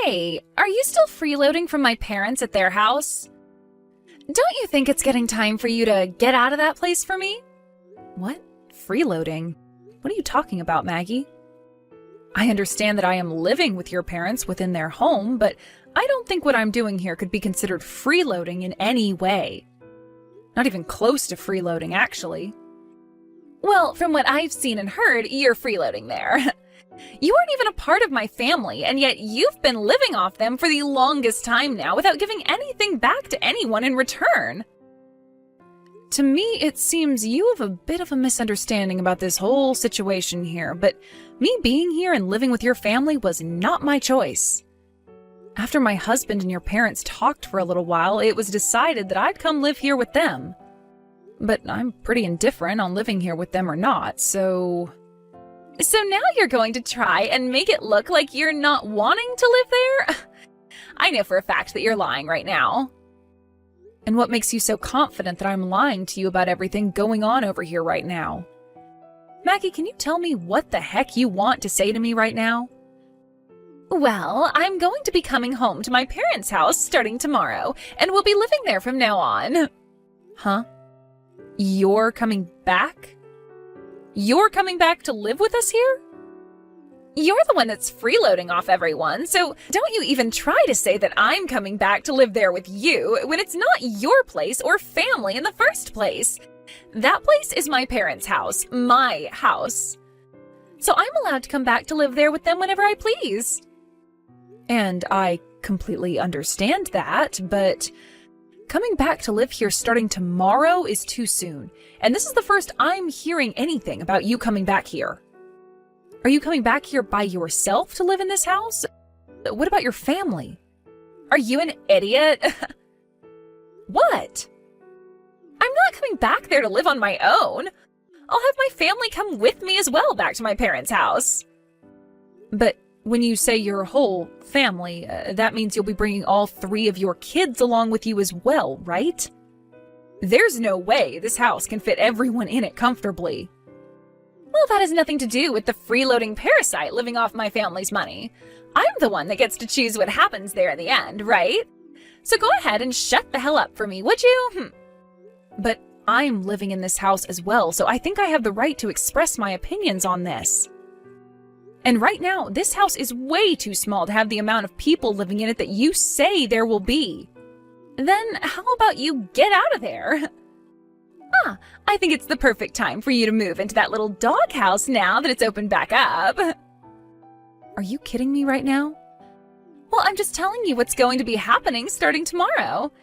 Hey, are you still freeloading from my parents at their house? Don't you think it's getting time for you to get out of that place for me? What? Freeloading? What are you talking about, Maggie? I understand that I am living with your parents within their home, but I don't think what I'm doing here could be considered freeloading in any way. Not even close to freeloading, actually. Well, from what I've seen and heard, you're freeloading there. You aren't even a part of my family, and yet you've been living off them for the longest time now without giving anything back to anyone in return. To me, it seems you have a bit of a misunderstanding about this whole situation here, but me being here and living with your family was not my choice. After my husband and your parents talked for a little while, it was decided that I'd come live here with them. But I'm pretty indifferent on living here with them or not, So now you're going to try and make it look like you're not wanting to live there? I know for a fact that you're lying right now. And what makes you so confident that I'm lying to you about everything going on over here right now? Maggie, can you tell me what the heck you want to say to me right now? Well, I'm going to be coming home to my parents' house starting tomorrow, and we'll be living there from now on. Huh? You're coming back? You're coming back to live with us here? You're the one that's freeloading off everyone, so don't you even try to say that I'm coming back to live there with you when it's not your place or family in the first place. That place is my parents' house, my house. So I'm allowed to come back to live there with them whenever I please. And I completely understand that, but coming back to live here starting tomorrow is too soon, and this is the first I'm hearing anything about you coming back here. Are you coming back here by yourself to live in this house? What about your family? Are you an idiot? What? I'm not coming back there to live on my own. I'll have my family come with me as well back to my parents' house. But when you say your whole family, that means you'll be bringing all 3 of your kids along with you as well, right? There's no way this house can fit everyone in it comfortably. Well, that has nothing to do with the freeloading parasite living off my family's money. I'm the one that gets to choose what happens there in the end, right? So go ahead and shut the hell up for me, would you? But I'm living in this house as well, so I think I have the right to express my opinions on this. And right now, this house is way too small to have the amount of people living in it that you say there will be. Then how about you get out of there? I think it's the perfect time for you to move into that little doghouse now that it's opened back up. Are you kidding me right now? Well, I'm just telling you what's going to be happening starting tomorrow.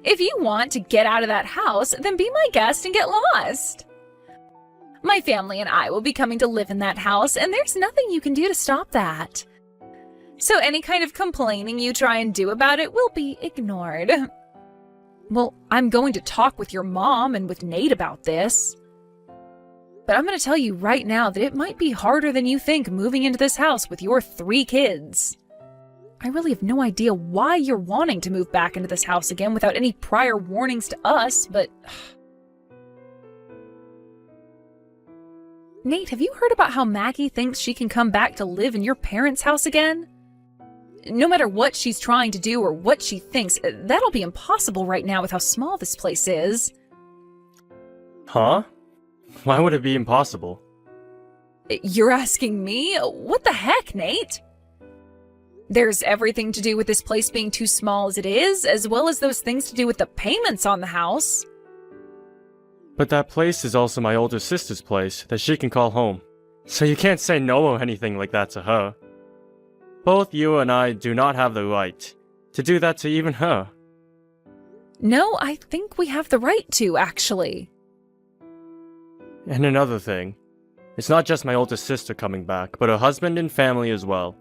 If you want to get out of that house, then be my guest and get lost. My family and I will be coming to live in that house, and there's nothing you can do to stop that. So any kind of complaining you try and do about it will be ignored. Well, I'm going to talk with your mom and with Nate about this. But I'm going to tell you right now that it might be harder than you think moving into this house with your 3 kids. I really have no idea why you're wanting to move back into this house again without any prior warnings to us, but... Nate, have you heard about how Maggie thinks she can come back to live in your parents' house again? No matter what she's trying to do or what she thinks, that'll be impossible right now with how small this place is. Huh? Why would it be impossible? You're asking me? What the heck, Nate? There's everything to do with this place being too small as it is, as well as those things to do with the payments on the house. But that place is also my older sister's place that she can call home. So you can't say no or anything like that to her. Both you and I do not have the right to do that to even her. No, I think we have the right to, actually. And another thing, it's not just my older sister coming back, but her husband and family as well.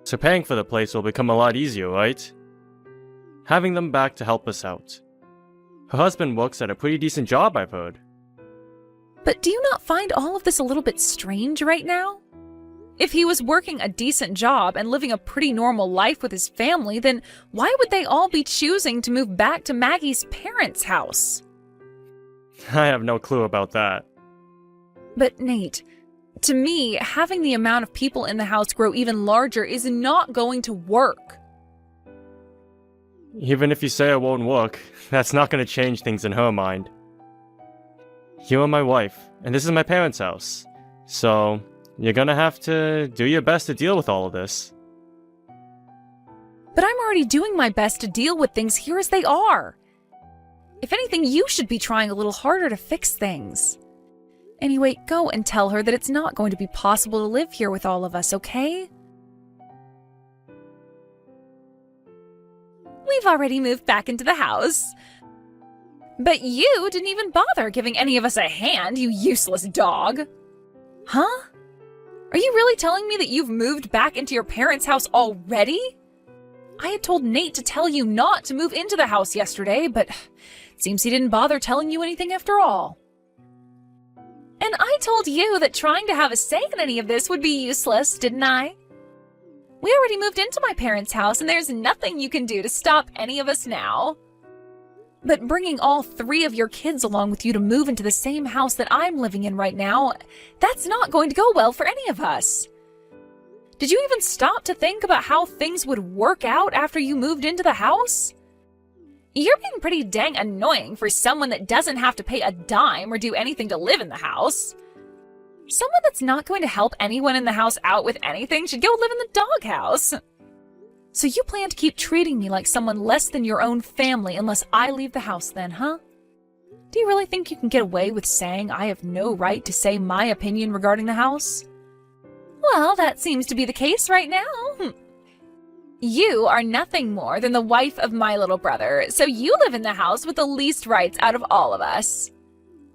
So paying for the place will become a lot easier, right? Having them back to help us out. Her husband works at a pretty decent job, I've heard. But do you not find all of this a little bit strange right now? If he was working a decent job and living a pretty normal life with his family, then why would they all be choosing to move back to Maggie's parents' house? I have no clue about that. But Nate, To me, having the amount of people in the house grow even larger is not going to work. Even if you say it won't work, that's not going to change things in her mind. You are my wife, and this is my parents' house. So, you're gonna have to do your best to deal with all of this. But I'm already doing my best to deal with things here as they are. If anything, you should be trying a little harder to fix things. Anyway, go and tell her that it's not going to be possible to live here with all of us, okay? We've already moved back into the house. But you didn't even bother giving any of us a hand, you useless dog. Huh? Are you really telling me that you've moved back into your parents' house already? I had told Nate to tell you not to move into the house yesterday, but it seems he didn't bother telling you anything after all. And I told you that trying to have a say in any of this would be useless, didn't I? We already moved into my parents' house, and there's nothing you can do to stop any of us now. But bringing all 3 of your kids along with you to move into the same house that I'm living in right now, that's not going to go well for any of us. Did you even stop to think about how things would work out after you moved into the house? You're being pretty dang annoying for someone that doesn't have to pay a dime or do anything to live in the house. Someone that's not going to help anyone in the house out with anything should go live in the doghouse. So you plan to keep treating me like someone less than your own family unless I leave the house then, huh? Do you really think you can get away with saying I have no right to say my opinion regarding the house? Well, that seems to be the case right now. You are nothing more than the wife of my little brother, so you live in the house with the least rights out of all of us.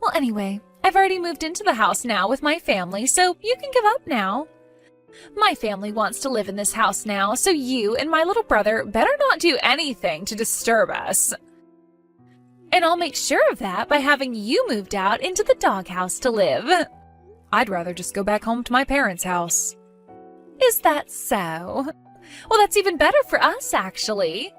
Well, anyway, I've already moved into the house now with my family, so you can give up now. My family wants to live in this house now, so you and my little brother better not do anything to disturb us. And I'll make sure of that by having you moved out into the doghouse to live. I'd rather just go back home to my parents' house. Is that so? Well, that's even better for us, actually.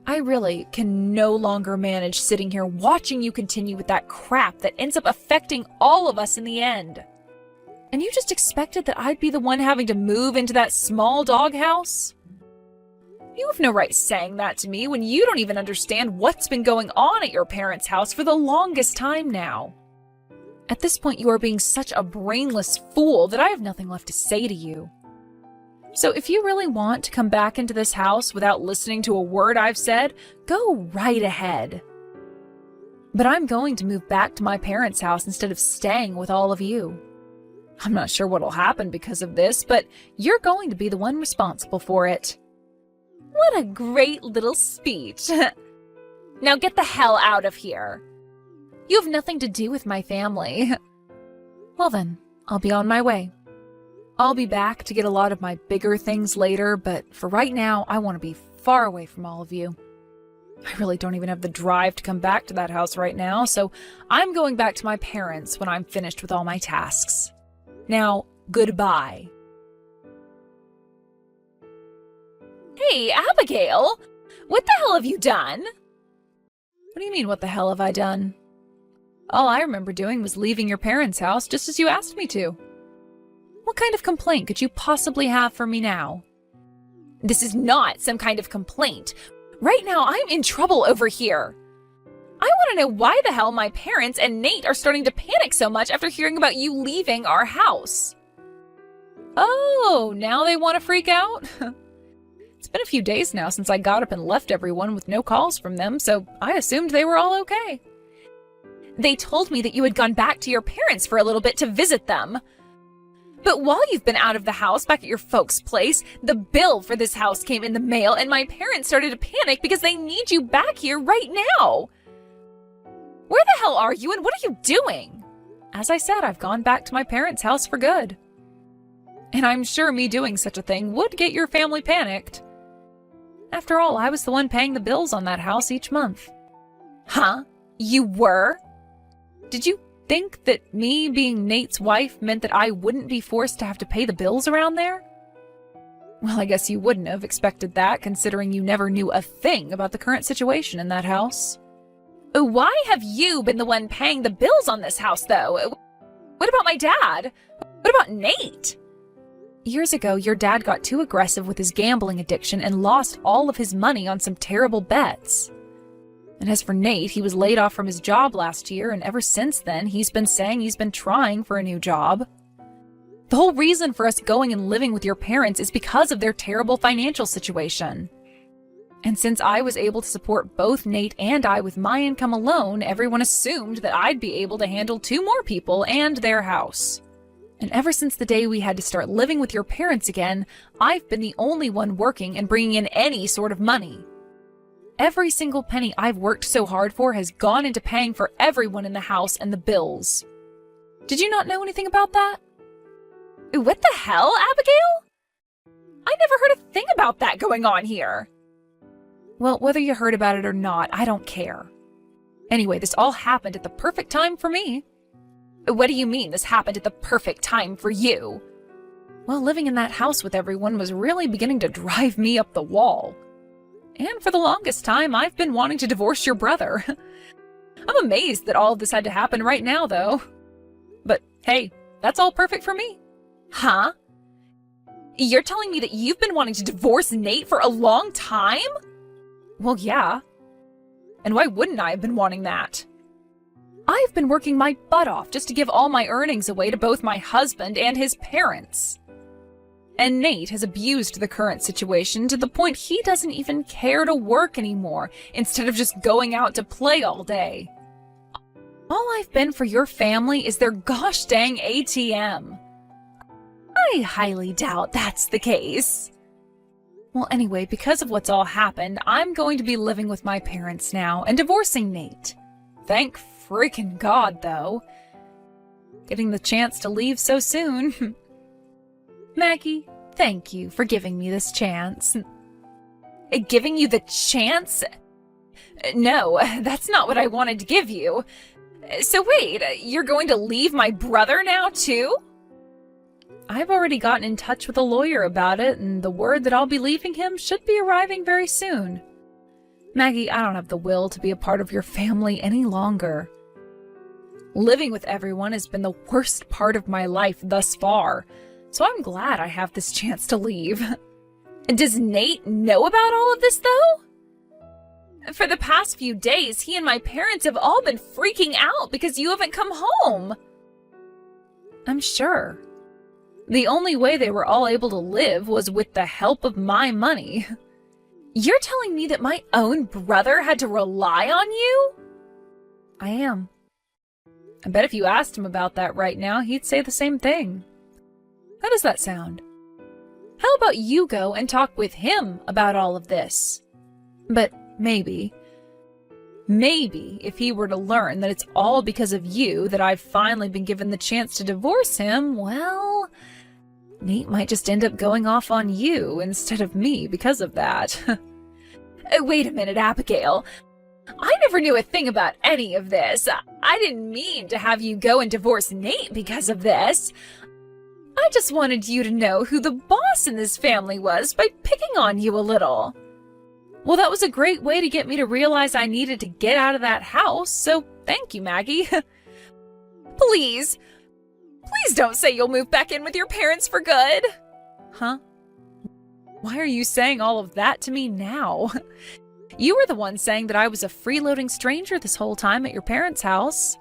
I really can no longer manage sitting here watching you continue with that crap that ends up affecting all of us in the end. And you just expected that I'd be the one having to move into that small doghouse? You have no right saying that to me when you don't even understand what's been going on at your parents' house for the longest time now. At this point, you are being such a brainless fool that I have nothing left to say to you. So if you really want to come back into this house without listening to a word I've said, go right ahead. But I'm going to move back to my parents' house instead of staying with all of you. I'm not sure what'll happen because of this, but you're going to be the one responsible for it. What a great little speech. Now get the hell out of here. You have nothing to do with my family. Well then, I'll be on my way. I'll be back to get a lot of my bigger things later, but for right now, I want to be far away from all of you. I really don't even have the drive to come back to that house right now, so I'm going back to my parents when I'm finished with all my tasks. Now, goodbye. Hey, Abigail! What the hell have you done? What do you mean, what the hell have I done? All I remember doing was leaving your parents' house just as you asked me to. What kind of complaint could you possibly have for me now? This is not some kind of complaint. Right now, I'm in trouble over here. I want to know why the hell my parents and Nate are starting to panic so much after hearing about you leaving our house. Oh, now they want to freak out? It's been a few days now since I got up and left everyone with no calls from them, so I assumed they were all okay. They told me that you had gone back to your parents for a little bit to visit them. But while you've been out of the house back at your folks' place, the bill for this house came in the mail and my parents started to panic because they need you back here right now. Where the hell are you and what are you doing? As I said, I've gone back to my parents' house for good. And I'm sure me doing such a thing would get your family panicked. After all, I was the one paying the bills on that house each month. Huh? You were? Did you think that me being Nate's wife meant that I wouldn't be forced to have to pay the bills around there? Well, I guess you wouldn't have expected that, considering you never knew a thing about the current situation in that house. Why have you been the one paying the bills on this house, though? What about my dad? What about Nate? Years ago, your dad got too aggressive with his gambling addiction and lost all of his money on some terrible bets. And as for Nate, he was laid off from his job last year, and ever since then, he's been saying he's been trying for a new job. The whole reason for us going and living with your parents is because of their terrible financial situation. And since I was able to support both Nate and I with my income alone, everyone assumed that I'd be able to handle 2 more people and their house. And ever since the day we had to start living with your parents again, I've been the only one working and bringing in any sort of money. Every single penny I've worked so hard for has gone into paying for everyone in the house and the bills. Did you not know anything about that? What the hell, Abigail? I never heard a thing about that going on here. Well, whether you heard about it or not, I don't care. Anyway, this all happened at the perfect time for me. What do you mean this happened at the perfect time for you? Well, living in that house with everyone was really beginning to drive me up the wall. And for the longest time, I've been wanting to divorce your brother. I'm amazed that all of this had to happen right now, though. But hey, that's all perfect for me. Huh? You're telling me that you've been wanting to divorce Nate for a long time? Well, yeah. And why wouldn't I have been wanting that? I've been working my butt off just to give all my earnings away to both my husband and his parents. And Nate has abused the current situation to the point he doesn't even care to work anymore, instead of just going out to play all day. All I've been for your family is their gosh dang ATM. I highly doubt that's the case. Well, anyway, because of what's all happened, I'm going to be living with my parents now and divorcing Nate. Thank freaking God, though. Getting the chance to leave so soon. Maggie, thank you for giving me this chance. Giving you the chance? No, that's not what I wanted to give you. So wait, you're going to leave my brother now, too? I've already gotten in touch with a lawyer about it, and the word that I'll be leaving him should be arriving very soon. Maggie, I don't have the will to be a part of your family any longer. Living with everyone has been the worst part of my life thus far, so I'm glad I have this chance to leave. Does Nate know about all of this, though? For the past few days, he and my parents have all been freaking out because you haven't come home. I'm sure. The only way they were all able to live was with the help of my money. You're telling me that my own brother had to rely on you? I am. I bet if you asked him about that right now, he'd say the same thing. How does that sound? How about you go and talk with him about all of this? But maybe if he were to learn that it's all because of you that I've finally been given the chance to divorce him, well, Nate might just end up going off on you instead of me because of that. Wait a minute, Abigail. I never knew a thing about any of this. I didn't mean to have you go and divorce Nate because of this. I just wanted you to know who the boss in this family was by picking on you a little. Well, that was a great way to get me to realize I needed to get out of that house, so thank you, Maggie. Please don't say you'll move back in with your parents for good. Huh? Why are you saying all of that to me now? You were the one saying that I was a freeloading stranger this whole time at your parents' house.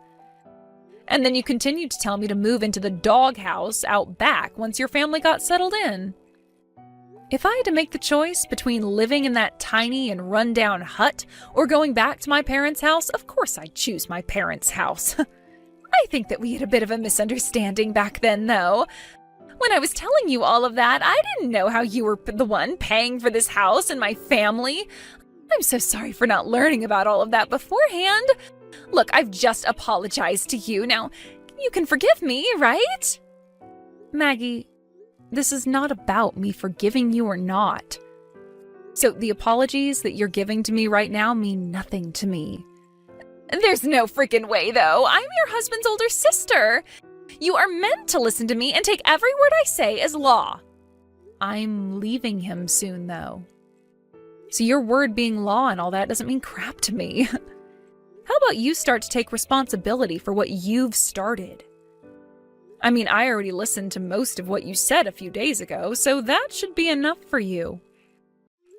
And then you continued to tell me to move into the doghouse out back once your family got settled in. If I had to make the choice between living in that tiny and run-down hut or going back to my parents' house, of course I'd choose my parents' house. I think that we had a bit of a misunderstanding back then, though. When I was telling you all of that, I didn't know how you were the one paying for this house and my family. I'm so sorry for not learning about all of that beforehand. Look, I've just apologized to you. Now, you can forgive me, right? Maggie, this is not about me forgiving you or not. So the apologies that you're giving to me right now mean nothing to me. There's no freaking way, though. I'm your husband's older sister. You are meant to listen to me and take every word I say as law. I'm leaving him soon, though. So your word being law and all that doesn't mean crap to me. How about you start to take responsibility for what you've started? I mean, I already listened to most of what you said a few days ago, so that should be enough for you.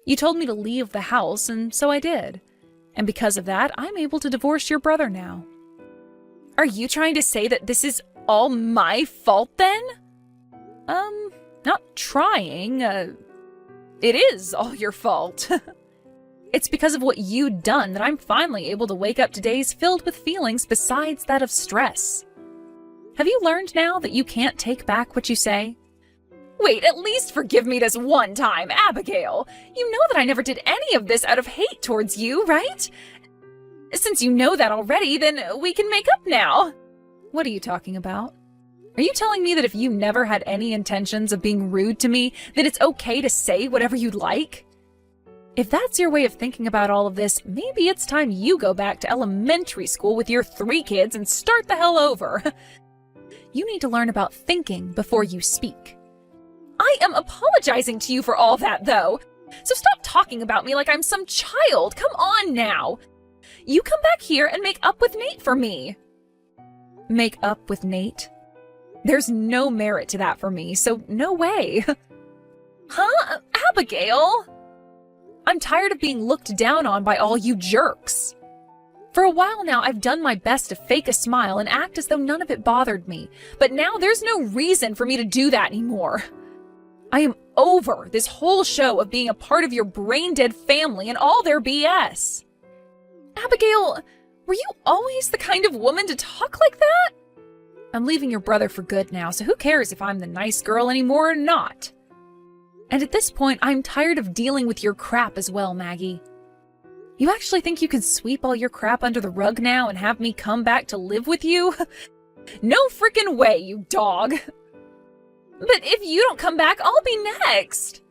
You told me to leave the house, and so I did. And because of that, I'm able to divorce your brother now. Are you trying to say that this is all my fault then? Not trying. It is all your fault. It's because of what you'd done that I'm finally able to wake up to days filled with feelings besides that of stress. Have you learned now that you can't take back what you say? Wait, at least forgive me this one time, Abigail. You know that I never did any of this out of hate towards you, right? Since you know that already, then we can make up now. What are you talking about? Are you telling me that if you never had any intentions of being rude to me, then it's okay to say whatever you'd like? If that's your way of thinking about all of this, maybe it's time you go back to elementary school with your 3 kids and start the hell over. You need to learn about thinking before you speak. I am apologizing to you for all that, though. So stop talking about me like I'm some child. Come on now. You come back here and make up with Nate for me. Make up with Nate? There's no merit to that for me, so no way. Huh? Abigail? I'm tired of being looked down on by all you jerks. For a while now, I've done my best to fake a smile and act as though none of it bothered me, but now there's no reason for me to do that anymore. I am over this whole show of being a part of your brain-dead family and all their BS. Abigail, were you always the kind of woman to talk like that? I'm leaving your brother for good now, so who cares if I'm the nice girl anymore or not? And at this point, I'm tired of dealing with your crap as well, Maggie. You actually think you can sweep all your crap under the rug now and have me come back to live with you? No frickin' way, you dog! But if you don't come back, I'll be next!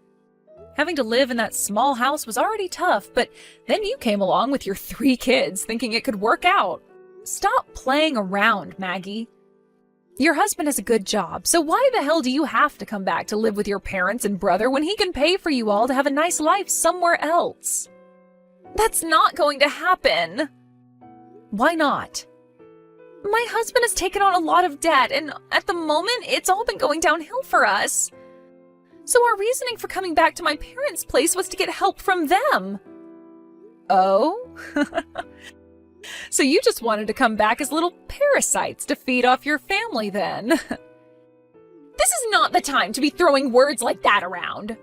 Having to live in that small house was already tough, but then you came along with your 3 kids thinking it could work out. Stop playing around, Maggie. Your husband has a good job, so why the hell do you have to come back to live with your parents and brother when he can pay for you all to have a nice life somewhere else? That's not going to happen. Why not? My husband has taken on a lot of debt, and at the moment, it's all been going downhill for us. So our reasoning for coming back to my parents' place was to get help from them. Oh? So you just wanted to come back as little parasites to feed off your family then. This is not the time to be throwing words like that around.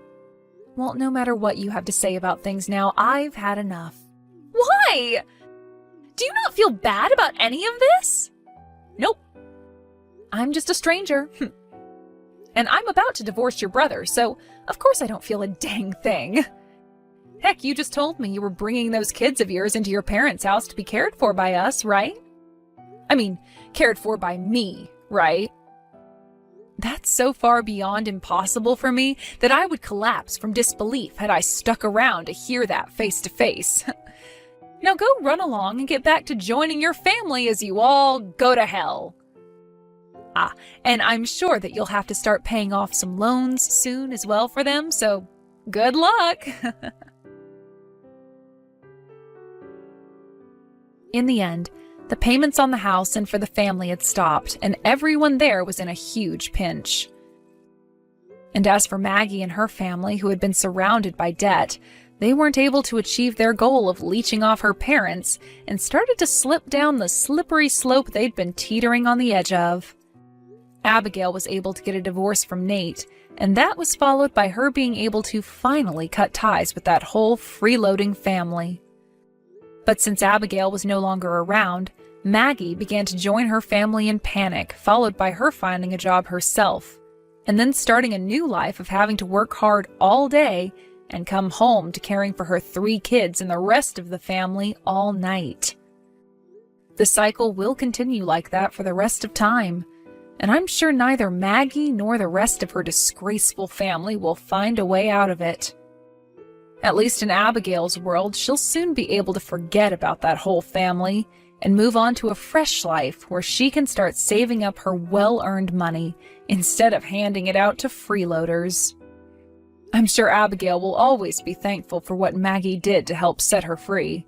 Well, no matter what you have to say about things now, I've had enough. Why? Do you not feel bad about any of this? Nope. I'm just a stranger. And I'm about to divorce your brother, so of course I don't feel a dang thing. Heck, you just told me you were bringing those kids of yours into your parents' house to be cared for by us, right? I mean, cared for by me, right? That's so far beyond impossible for me that I would collapse from disbelief had I stuck around to hear that face to face. Now go run along and get back to joining your family as you all go to hell. Ah, and I'm sure that you'll have to start paying off some loans soon as well for them, so good luck! In the end, the payments on the house and for the family had stopped, and everyone there was in a huge pinch. And as for Maggie and her family, who had been surrounded by debt, they weren't able to achieve their goal of leeching off her parents and started to slip down the slippery slope they'd been teetering on the edge of. Abigail was able to get a divorce from Nate, and that was followed by her being able to finally cut ties with that whole freeloading family. But since Abigail was no longer around, Maggie began to join her family in panic, followed by her finding a job herself, and then starting a new life of having to work hard all day and come home to caring for her 3 kids and the rest of the family all night. The cycle will continue like that for the rest of time, and I'm sure neither Maggie nor the rest of her disgraceful family will find a way out of it. At least in Abigail's world, she'll soon be able to forget about that whole family and move on to a fresh life where she can start saving up her well-earned money instead of handing it out to freeloaders. I'm sure Abigail will always be thankful for what Maggie did to help set her free.